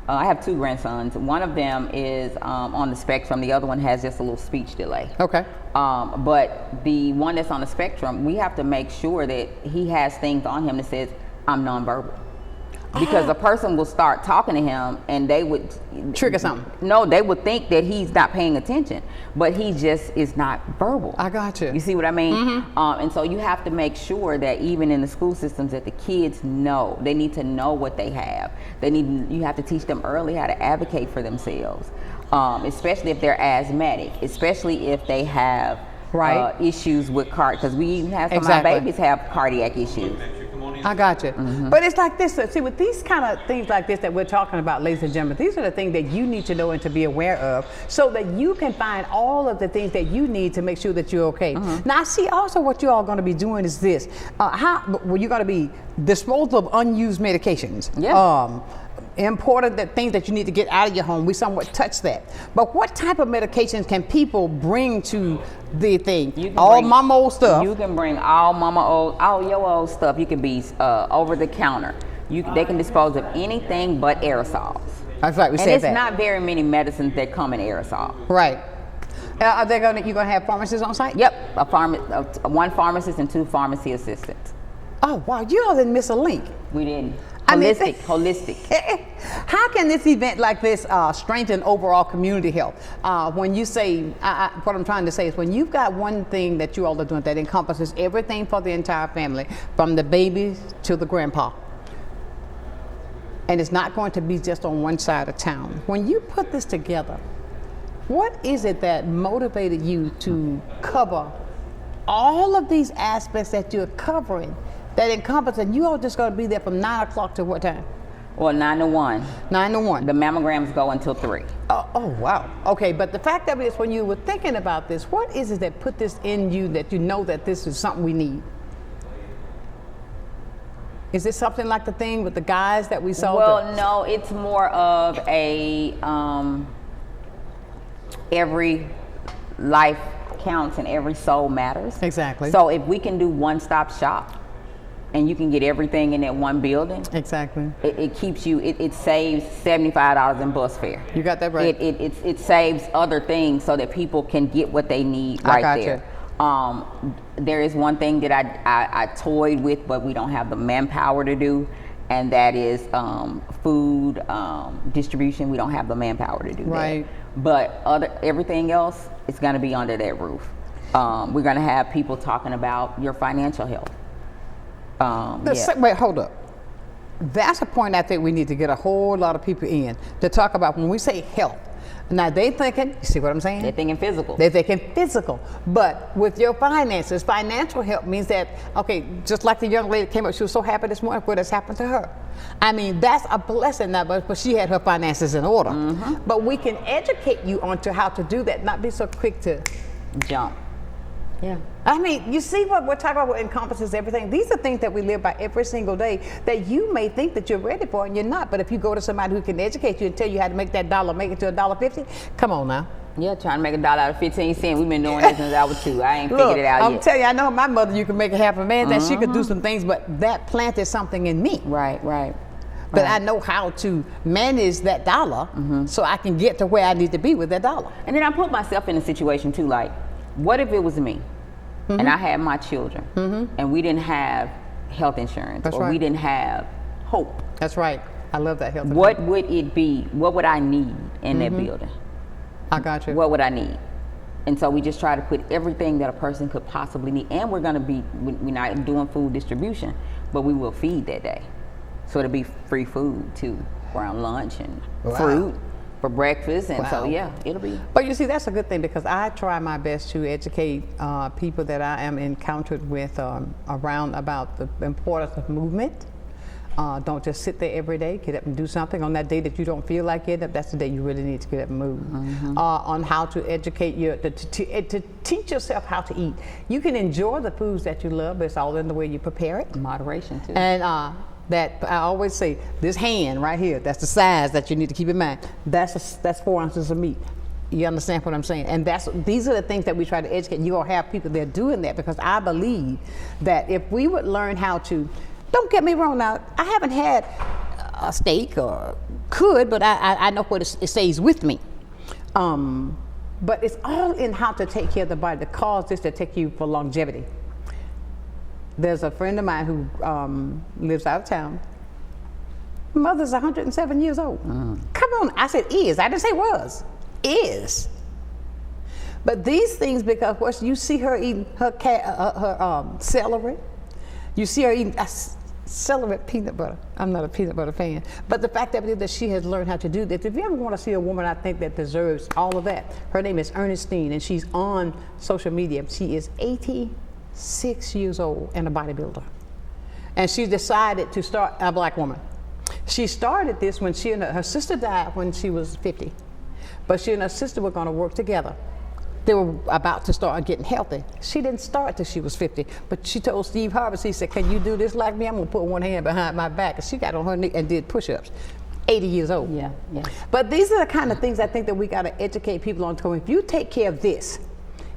I have two grandsons. One of them is on the spectrum. The other one has just a little speech delay. Okay. But the one that's on the spectrum, we have to make sure that he has things on him that says, "I'm nonverbal." Because a person will start talking to him and they would trigger something. No, they would think that he's not paying attention, but he just is not verbal. I got you. You see what I mean? And so you have to make sure that even in the school systems that the kids know, they need to know what they have. You have to teach them early how to advocate for themselves, especially if they're asthmatic, especially if they have issues with because we even have some of our babies have cardiac issues. I got you. But it's like this. See, with these kind of things like this that we're talking about, ladies and gentlemen, these are the things that you need to know and to be aware of so that you can find all of the things that you need to make sure that you're okay. Now, I see also what you all are going to be doing is this. You're going to be disposal of unused medications. Yeah. Important things that you need to get out of your home. We somewhat touched that. But what type of medications can people bring to the thing? Mama old stuff. You can bring all your old stuff. You can be over the counter. They can dispose of anything but aerosols. That's right. We said that. And it's not very many medicines that come in aerosol. Right. Are you going to have pharmacists on site? Yep. One pharmacist and 2 pharmacy assistants. Oh wow! You all didn't miss a link. We didn't. Holistic. How can this event like this strengthen overall community health? When you say, what I'm trying to say is when you've got one thing that you all are doing that encompasses everything for the entire family, from the babies to the grandpa, and it's not going to be just on one side of town. When you put this together, what is it that motivated you to cover all of these aspects that you're covering that encompass, and you all just going to be there from 9 o'clock to what time? Well, 9 to 1. 9 to 1. The mammograms go until 3. Oh, wow. Okay, but the fact of it is when you were thinking about this, what is it that put this in you that you know that this is something we need? Is this something like the thing with the guys that we saw? Well, no, it's more of a every life counts and every soul matters. Exactly. So if we can do one-stop shop and you can get everything in that one building. Exactly. It keeps you, it saves $75 in bus fare. You got that right. It saves other things so that people can get what they need right there. There is one thing that I toyed with, but we don't have the manpower to do, and that is food distribution. We don't have the manpower to do Right. that. But everything else is going to be under that roof. We're going to have people talking about your financial health. Wait, hold up. That's a point I think we need to get a whole lot of people in to talk about when we say health. Now they thinking, you see what I'm saying? They're thinking physical. They're thinking physical. But with your finances, financial health means that, okay, just like the young lady came up, she was so happy this morning, what has happened to her? I mean, that's a blessing now, but she had her finances in order. But we can educate you onto how to do that, not be so quick to jump. Yeah. I mean, you see what we're talking about, what encompasses everything. These are things that we live by every single day that you may think that you're ready for and you're not. But if you go to somebody who can educate you and tell you how to make that dollar, make it to $1.50, come on now. Yeah, trying to make $1 out of 15 cents. We've been doing this since I was 2. I ain't figured it out yet. I'm telling you, I know my mother, you can make a half a man, that she could do some things, but that planted something in me. Right. But I know how to manage that dollar so I can get to where I need to be with that dollar. And then I put myself in a situation too, like, what if it was me? And I had my children, and we didn't have health insurance, That's or right. we didn't have hope. That's right. I love that health. What would it be? What would I need in that building? I got you. What would I need? And so we just try to put everything that a person could possibly need. And we're not doing food distribution, but we will feed that day. So it'll be free food too, around lunch and fruit for breakfast. And so, yeah, it'll be. But you see, that's a good thing because I try my best to educate people that I am encountered with around about the importance of movement. Don't just sit there every day. Get up and do something. On that day that you don't feel like getting up, that's the day you really need to get up and move. On how to educate to teach yourself how to eat. You can enjoy the foods that you love, but it's all in the way you prepare it. Moderation too. And that I always say, this hand right here, that's the size that you need to keep in mind. That's 4 ounces of meat. You understand what I'm saying? And these are the things that we try to educate. You're gonna have people that are doing that because I believe that if we would learn how to. Don't get me wrong now, I haven't had a steak or could, but I know what it stays with me. But it's all in how to take care of the body, to cause this to take you for longevity. There's a friend of mine who lives out of town. Mother's 107 years old. Come on, I said is, I didn't say was, is. But these things, because what you see her eating her celery, you see her eating celery peanut butter. I'm not a peanut butter fan. But the fact that she has learned how to do this, if you ever want to see a woman I think that deserves all of that, her name is Ernestine, and she's on social media. She is 86 years old and a bodybuilder. And she decided to start, a black woman. She started this when she and her sister died when she was 50. But she and her sister were going to work together. They were about to start getting healthy. She didn't start till she was 50, but she told Steve Harvey, she said, can you do this like me? I'm gonna put one hand behind my back. And she got on her knee and did push-ups. 80 years old. Yeah. But these are the kind of things I think that we gotta educate people on. If you take care of this,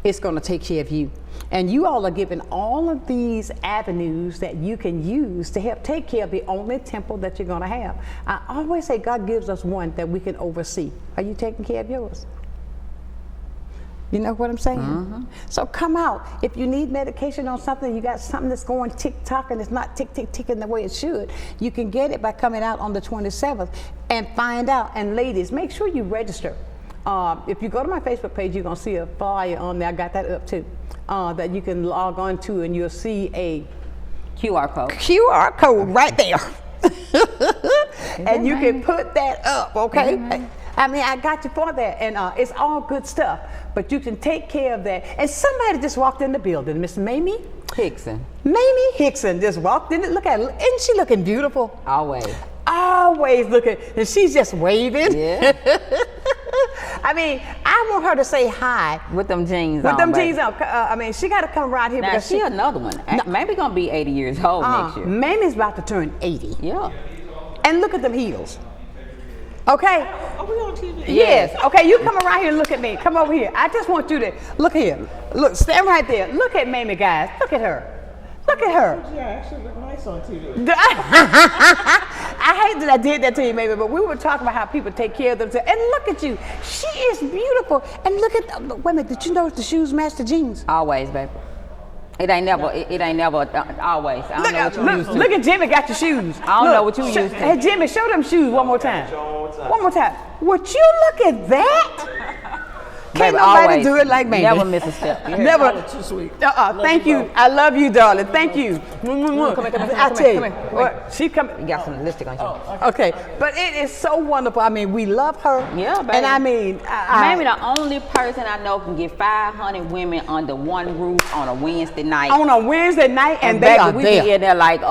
it's gonna take care of you. And you all are given all of these avenues that you can use to help take care of the only temple that you're gonna have. I always say God gives us one that we can oversee. Are you taking care of yours? You know what I'm saying? So come out. If you need medication on something, you got something that's going tick-tock and it's not tick-tick-ticking the way it should, you can get it by coming out on the 27th and find out. And ladies, make sure you register. If you go to my Facebook page, you're gonna see a flyer on there. I got that up too, that you can log on to and you'll see a QR code. QR code right there. And you can put that up, okay? I mean, I got you for that, and it's all good stuff. But you can take care of that. And somebody just walked in the building, Miss Mamie Hickson. Mamie Hickson just walked in. Look at her. Isn't she looking beautiful? Always. Always looking, and she's just waving. Yeah. I mean, I want her to say hi. With them jeans With on. them baby. jeans on. I mean, she got to come right here Now because she another one. Maybe gonna be 80 years old next year. Mamie's about to turn 80. Yeah. And look at them heels. Okay. Are we on TV? Yes. Okay, you come around here and look at me. Come over here. I just want you to look here. Look, stand right there. Look at Mamie, guys. Look at her. Look at her. Yeah, I actually look nice on TV. I hate that I did that to you, maybe, but we were talking about how people take care of themselves. And look at you. She is beautiful. And look at, wait a minute, did you notice the shoes match the jeans? Always, baby. It ain't never always. I don't know what you used to. Look at Jimmy got your shoes. I don't know what you used to. Hey, Jimmy, show them shoes one more time. One more time. Would you look at that? Can't Baby, nobody always. do it like me. Never miss a step. Never. Too sweet. Thank you. I love you, darling. Thank you. I tell you, what, she come. You got some lipstick on you. Okay, but it is so wonderful. I mean, we love her. Yeah, baby. And I mean, maybe the only person I know can get 500 women under one roof on a Wednesday night. On a Wednesday night, and they baby, are we there. be in there like,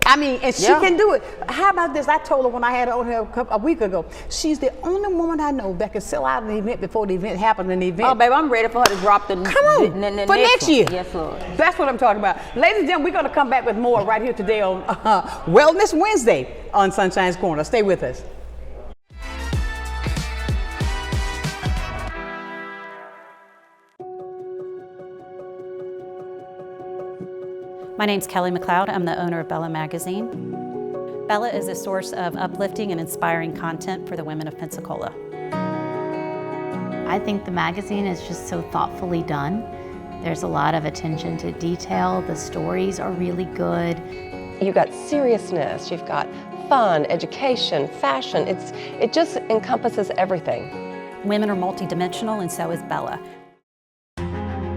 I mean, and she can do it. How about this? I told her when I had her on here a week ago, she's the only woman I know that can sell out an event before the event happens in the event. oh, baby, I'm ready for her to drop the Come on, for next year. Yes, Lord. That's what I'm talking about. Ladies and gentlemen, we're going to come back with more right here today on Wellness Wednesday on Sunshine's Corner. Stay with us. My name's Kelly McLeod. I'm the owner of Bella Magazine. Bella is a source of uplifting and inspiring content for the women of Pensacola. I think the magazine is just so thoughtfully done. There's a lot of attention to detail. The stories are really good. You've got seriousness, you've got fun, education, fashion. It just encompasses everything. Women are multidimensional, and so is Bella.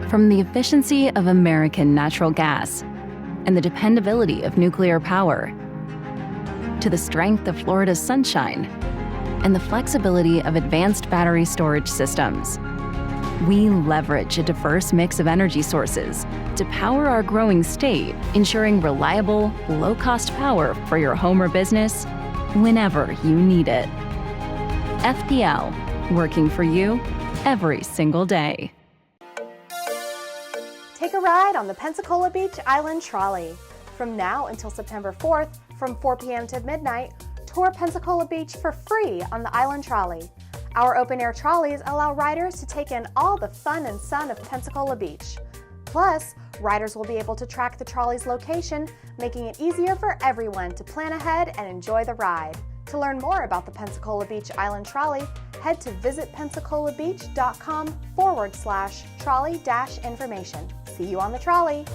From the efficiency of American natural gas and the dependability of nuclear power, to the strength of Florida's sunshine and the flexibility of advanced battery storage systems, we leverage a diverse mix of energy sources to power our growing state, ensuring reliable, low-cost power for your home or business whenever you need it. FPL, working for you every single day. Take a ride on the Pensacola Beach Island Trolley. From now until September 4th, from 4 p.m. to midnight, tour Pensacola Beach for free on the Island Trolley. Our open-air trolleys allow riders to take in all the fun and sun of Pensacola Beach. Plus, riders will be able to track the trolley's location, making it easier for everyone to plan ahead and enjoy the ride. To learn more about the Pensacola Beach Island Trolley, head to visitpensacolabeach.com/trolley-information. See you on the trolley.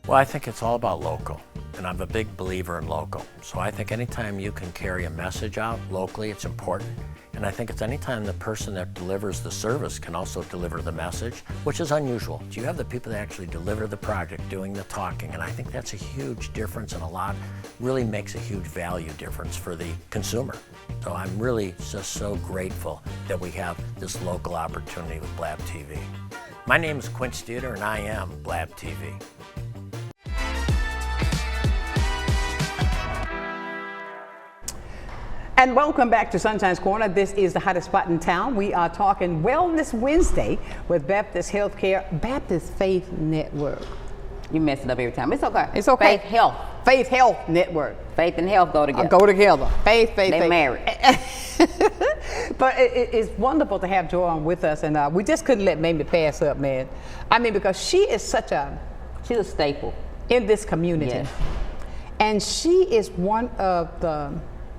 Well, I think it's all about local, and I'm a big believer in local. So I think anytime you can carry a message out locally, it's important. And I think it's anytime the person that delivers the service can also deliver the message, which is unusual. You have the people that actually deliver the project doing the talking, and I think that's a huge difference, and really makes a huge value difference for the consumer. So I'm really just so grateful that we have this local opportunity with Blab TV. My name is Quint Studer, and I am Blab TV. And welcome back to Sunshine's Corner. This is the hottest spot in town. We are talking Wellness Wednesday with Baptist Healthcare, Baptist Faith Network. You mess it up every time. It's okay. It's okay. Faith Health. Faith Health Network. Faith and health go together. Go together. Faith. They married. But it's wonderful to have Joy on with us, and we just couldn't let Mamie pass up, man. I mean, because she is she's a staple in this community. Yes. And she is one of the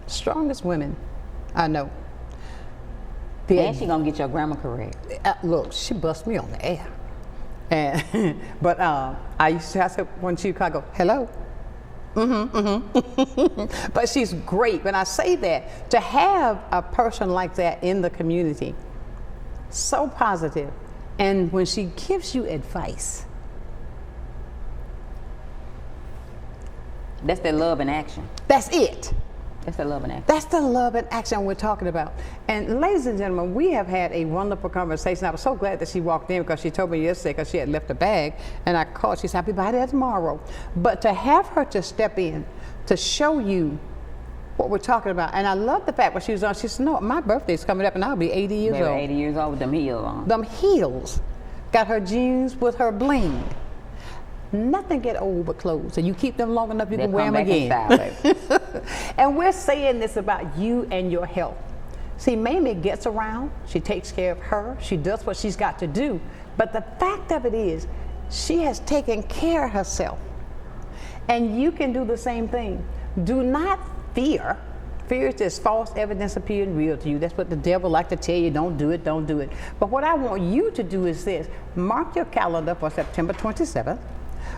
strongest women I know. And she gonna get your grammar correct. Look, she bust me on the air. And but I used to ask her when she would go, hello. But she's great. When I say that, to have a person like that in the community, so positive, and when she gives you advice, that's the love in action. That's it. That's the love and action. That's the love and action we're talking about. And ladies and gentlemen, we have had a wonderful conversation. I was so glad that she walked in, because she told me yesterday, because she had left a bag, and I called. She said, I'll be by there tomorrow. But to have her to step in, to show you what we're talking about. And I love the fact when she was on, she said, no, my birthday's coming up and I'll be 80 years old. 80 years old with them heels on. Them heels. Got her jeans with her bling. Nothing get old but clothes, and you keep them long enough, you can wear them again. And we're saying this about you and your health. See, Mamie gets around, she takes care of her, she does what she's got to do, but the fact of it is, she has taken care of herself. And you can do the same thing. Do not fear. Fear is just false evidence appearing real to you. That's what the devil like to tell you. Don't do it, don't do it. But what I want you to do is this. Mark your calendar for September 27th.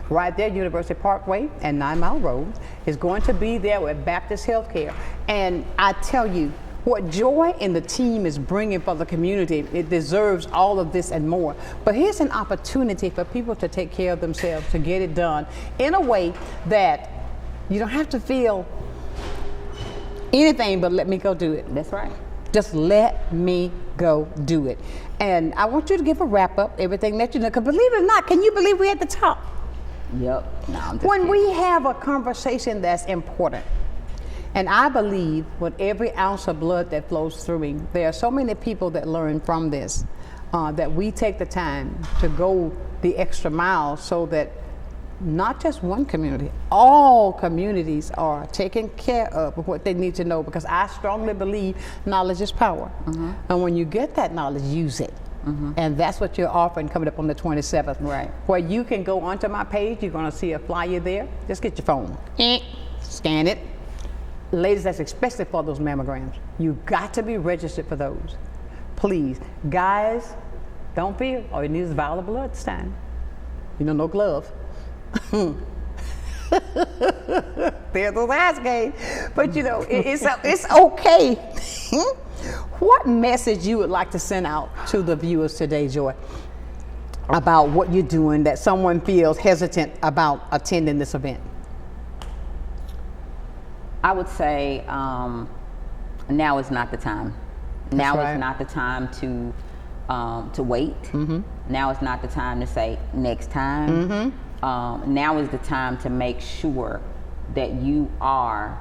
Right there, University Parkway and 9 Mile Road is going to be there with Baptist Healthcare. And I tell you, what Joy and the team is bringing for the community, it deserves all of this and more. But here's an opportunity for people to take care of themselves, to get it done in a way that you don't have to feel anything but let me go do it. That's right. Just let me go do it. And I want you to give a wrap up, everything that you know, because believe it or not, can you believe we're at the top? Yep. No, I'm just when kidding. we have a conversation that's important, and I believe with every ounce of blood that flows through me, there are so many people that learn from this, that we take the time to go the extra mile so that not just one community, all communities are taken care of what they need to know, because I strongly believe knowledge is power. And when you get that knowledge, use it. And that's what you're offering coming up on the 27th. Right. Where you can go onto my page, you're gonna see a flyer there. Just get your phone, scan it. Ladies, that's especially for those mammograms. You got to be registered for those. Please, guys, don't fear. All you need is a vial of blood this time. You know, no glove. There's those eyes game. But you know, it's okay. What message you would like to send out to the viewers today, Joy, about what you're doing that someone feels hesitant about attending this event? I would say now is not the time. Now is not the time to wait. Now is not the time to say next time. Now is the time to make sure that you are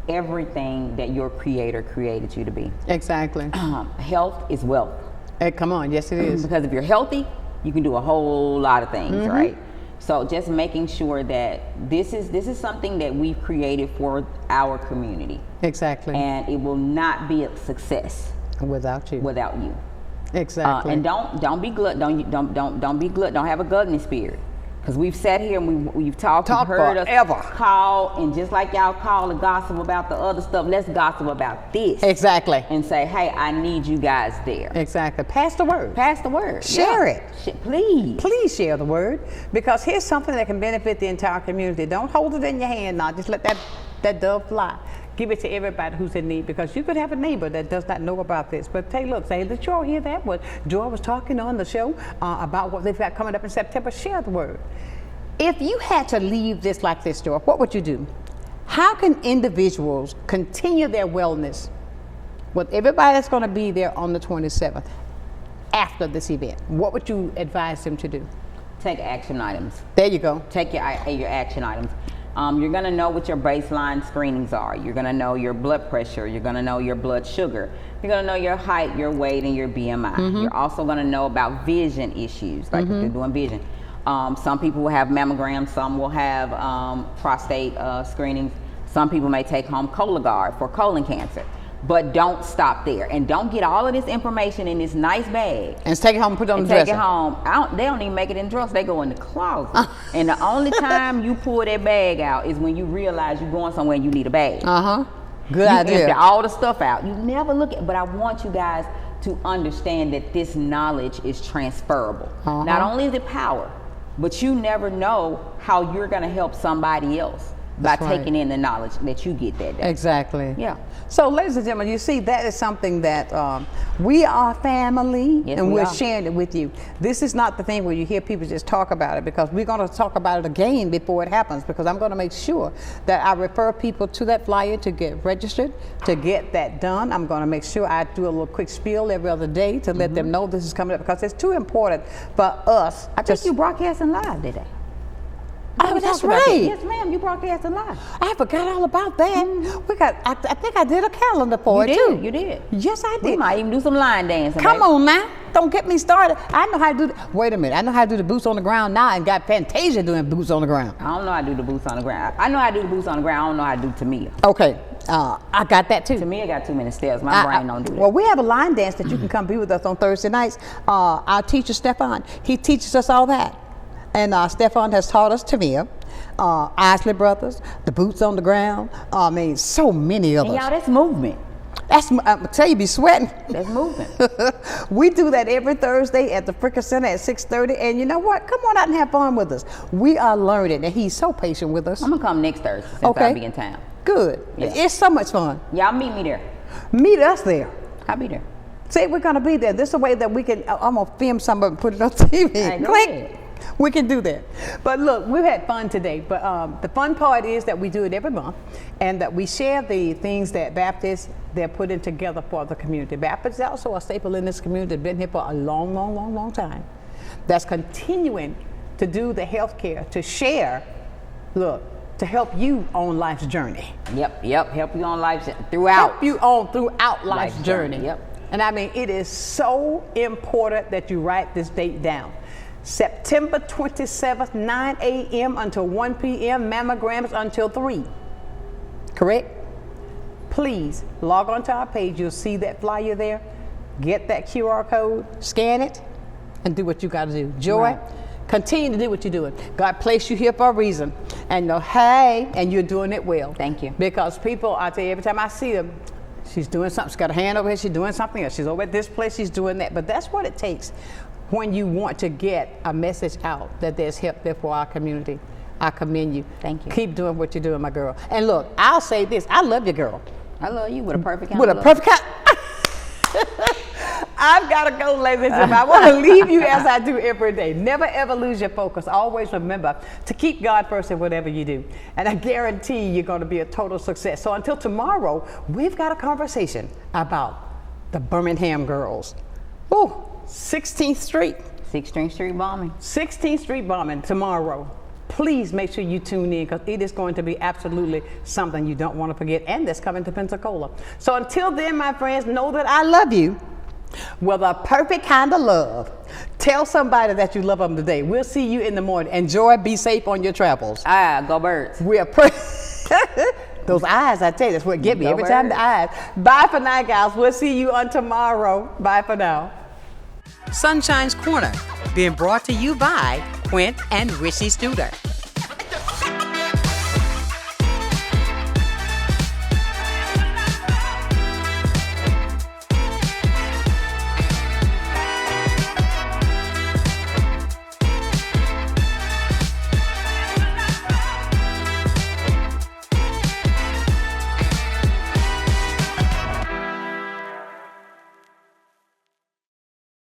everything that your creator created you to be. Exactly. Health is wealth. Hey, come on, yes it is. Because if you're healthy, you can do a whole lot of things, right? So just making sure that this is something that we've created for our community. Exactly. And it will not be a success without you. Without you. Exactly. And don't be don't be glut. Don't have a gluttony spirit. Because we've sat here and we've talked and heard forever. Us call, and just like y'all call and gossip about the other stuff, let's gossip about this. Exactly. And say, hey, I need you guys there. Exactly. Pass the word. Pass the word. Share it. Please. Please share the word, because here's something that can benefit the entire community. Don't hold it in your hand now. Just let that dove fly. Give it to everybody who's in need, because you could have a neighbor that does not know about this. But hey, look, say, did y'all hear that? What Joy was talking on the show about what they've got coming up in September. Share the word. If you had to leave this like this, Joy, what would you do? How can individuals continue their wellness with everybody that's going to be there on the 27th after this event? What would you advise them to do? Take action items. There you go. Take your action items. You're going to know what your baseline screenings are. You're going to know your blood pressure. You're going to know your blood sugar. You're going to know your height, your weight, and your BMI. You're also going to know about vision issues, like if you're doing vision. Some people will have mammograms. Some will have prostate screenings. Some people may take home Cologuard for colon cancer. But don't stop there, and don't get all of this information in this nice bag and take it home and put it on the dresser. Take it home. They don't even make it in the dresser. They go in the closet. And the only time you pull that bag out is when you realize you're going somewhere and you need a bag. Good idea. You empty all the stuff out. You never look at. But I want you guys to understand that this knowledge is transferable. Not only is it power, but you never know how you're going to help somebody else by taking in the knowledge that you get that day. Exactly. Yeah. So, ladies and gentlemen, you see, that is something that we are family, and we're sharing it with you. This is not the thing where you hear people just talk about it, because we're going to talk about it again before it happens, because I'm going to make sure that I refer people to that flyer to get registered, to get that done. I'm going to make sure I do a little quick spiel every other day to let them know this is coming up, because it's too important for us. I think you broadcasting live today. Oh, that's right. Yes, ma'am. You broadcasting live. I forgot all about that. We got. I think I did a calendar for it too. You did. Yes, I did. We might even do some line dancing. Come on now. Don't get me started. I know how to do. Wait a minute. I know how to do the boots on the ground now, and got Fantasia doing boots on the ground. I don't know how to do the boots on the ground. I know how to do the boots on the ground. I don't know how to do Tamia. Okay. I got that too. Tamia got too many steps. My brain don't do that. Well, we have a line dance that you can come be with us on Thursday nights. Our teacher Stefan, he teaches us all that, and Stefan has taught us Tamia. Isley Brothers, the Boots on the Ground. I mean, so many of And us. y'all, that's movement. I'm tell you, be sweating. That's movement. We do that every Thursday at the Fricker Center at 6:30. And you know what? Come on out and have fun with us. We are learning, and he's so patient with us. I'm gonna come next Thursday since Okay. I'll be in town. Good. Yeah. It's so much fun. Y'all meet me there. Meet us there. I'll be there. Say we're gonna be there. This is a way that we can. I'm gonna film some of it and put it on TV. Hey, go Click. ahead. We can do that. But look, we've had fun today. But the fun part is that we do it every month, and that we share the things that Baptists they're putting together for the community. Baptists is also a staple in this community. Been here for a long, long, long, long time. That's continuing to do the health care, to share. Look, to help you on life's journey. Yep. Help you on life's throughout. Help you on throughout life's journey. Yep. And I mean, it is so important that you write this date down. September 27th, 9 a.m. until 1 p.m., mammograms until 3. Correct? Please log on to our page. You'll see that flyer there. Get that QR code, scan it, and do what you got to do. Joy, Right. continue to do what you're doing. God placed you here for a reason. And know, hey, and you're doing it well. Thank you. Because people, I tell you, every time I see them, she's doing something. She's got a hand over here. She's doing something else. She's over at this place. She's doing that. But that's what it takes when you want to get a message out that there's help there for our community. I commend you. Thank you. Keep doing what you're doing, my girl. And look, I'll say this. I love you, girl. I love you with a perfect kind With of a love. perfect kind. I've got to go, ladies and gentlemen. I want to leave you as I do every day. Never, ever lose your focus. Always remember to keep God first in whatever you do. And I guarantee you're going to be a total success. So until tomorrow, we've got a conversation about the Birmingham girls. Oh, 16th Street. 16th Street bombing. 16th Street bombing tomorrow. Please make sure you tune in because it is going to be absolutely something you don't want to forget, and that's coming to Pensacola. So until then, my friends, know that I love you with a perfect kind of love. Tell somebody that you love them today. We'll see you in the morning. Enjoy, be safe on your travels. Go Birds. We are those eyes, I tell you, that's what get me Go every time, Birds. the eyes. Bye for now, guys. We'll see you on tomorrow. Bye for now. Sunshine's Corner, being brought to you by Quint and Richie Studer.